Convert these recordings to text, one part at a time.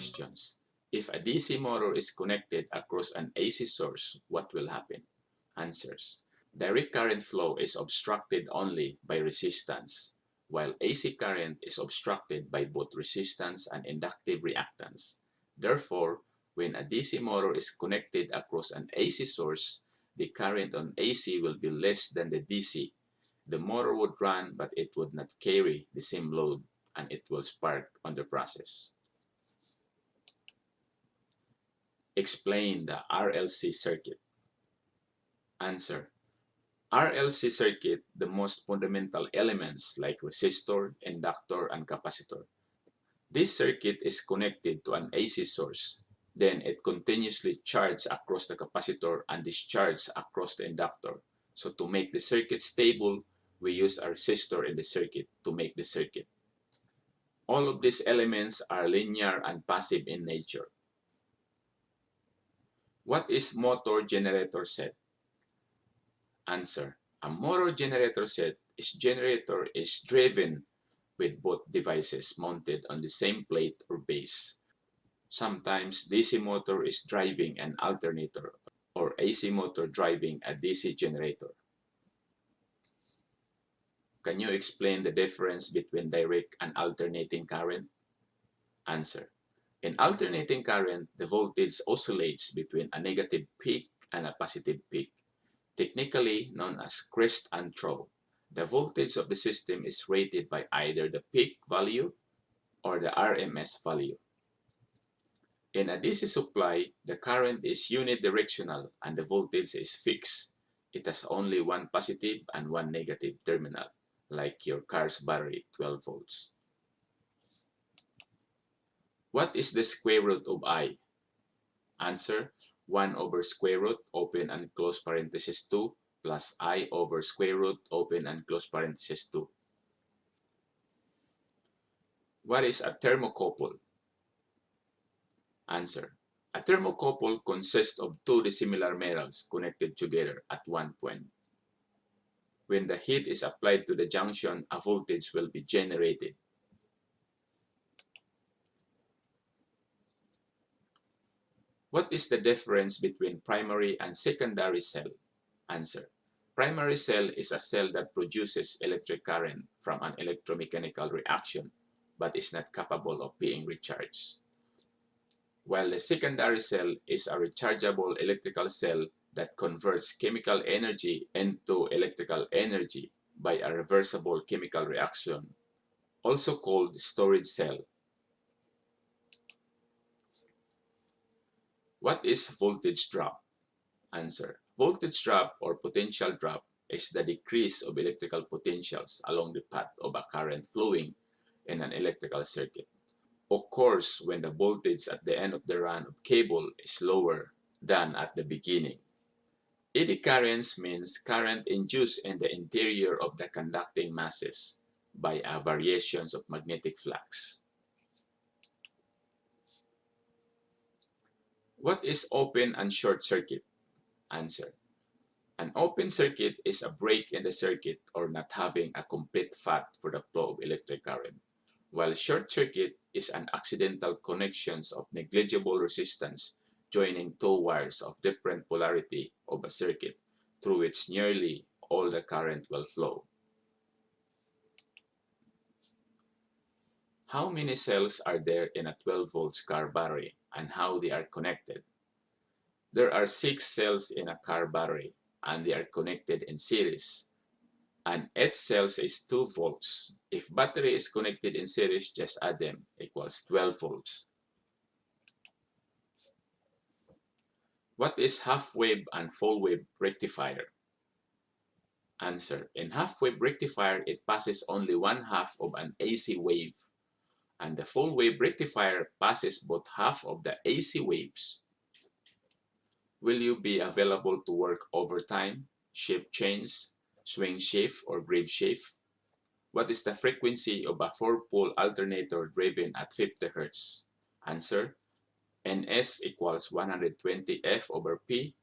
Questions. If a DC motor is connected across an AC source, what will happen? Answers. Direct current flow is obstructed only by resistance, while AC current is obstructed by both resistance and inductive reactance. Therefore, when a DC motor is connected across an AC source, the current on AC will be less than the DC. The motor would run, but it would not carry the same load, and it will spark on the process. Explain the RLC circuit. Answer. RLC circuit, the most fundamental elements like resistor, inductor, and capacitor. This circuit is connected to an AC source. Then it continuously charges across the capacitor and discharges across the inductor. So to make the circuit stable, we use a resistor in the circuit to make the circuit. All of these elements are linear and passive in nature. What is motor generator set? Answer. A motor generator set is driven with both devices mounted on the same plate or base. Sometimes DC motor is driving an alternator or AC motor driving a DC generator. Can you explain the difference between direct and alternating current? Answer. In alternating current, the voltage oscillates between a negative peak and a positive peak, technically known as crest and trough. The voltage of the system is rated by either the peak value or the RMS value. In a DC supply, the current is unidirectional and the voltage is fixed. It has only one positive and one negative terminal, like your car's battery, 12 volts. What is the square root of I? Answer. 1 over square root, open and close parenthesis 2, plus I over square root, open and close parenthesis 2. What is a thermocouple? Answer. A thermocouple consists of two dissimilar metals connected together at one point. When the heat is applied to the junction, a voltage will be generated. What is the difference between primary and secondary cell? Answer. Primary cell is a cell that produces electric current from an electromechanical reaction but is not capable of being recharged. While the secondary cell is a rechargeable electrical cell that converts chemical energy into electrical energy by a reversible chemical reaction, also called storage cell. What is voltage drop? Answer. Voltage drop or potential drop is the decrease of electrical potentials along the path of a current flowing in an electrical circuit. Occurs when the voltage at the end of the run of cable is lower than at the beginning. Eddy currents means current induced in the interior of the conducting masses by variations of magnetic flux. What is open and short circuit? Answer. An open circuit is a break in the circuit or not having a complete path for the flow of electric current, while short circuit is an accidental connections of negligible resistance joining two wires of different polarity of a circuit through which nearly all the current will flow. How many cells are there in a 12 volts car battery and how they are connected? There are 6 cells in a car battery and they are connected in series. And each cell is 2 volts. If battery is connected in series, just add them, equals 12 volts. What is half-wave and full-wave rectifier? Answer. In half-wave rectifier, it passes only one half of an AC wave. And the full-wave rectifier passes both half of the AC waves. Will you be available to work overtime, shift change, swing shift, or grave shift? What is the frequency of a 4-pole alternator driven at 50 Hz? Answer. Ns equals 120 F over P.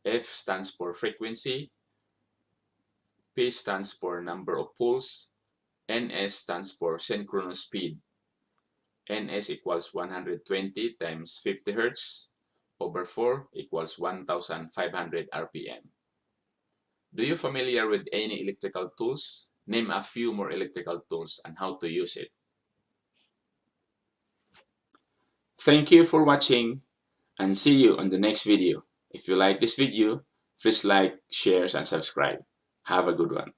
F stands for frequency. P stands for number of poles. Ns stands for synchronous speed. Ns equals 120 times 50 Hz over 4 equals 1,500 RPM. Do you familiar with any electrical tools? Name a few more electrical tools and how to use it. Thank you for watching and see you on the next video. If you like this video, please like, share, and subscribe. Have a good one.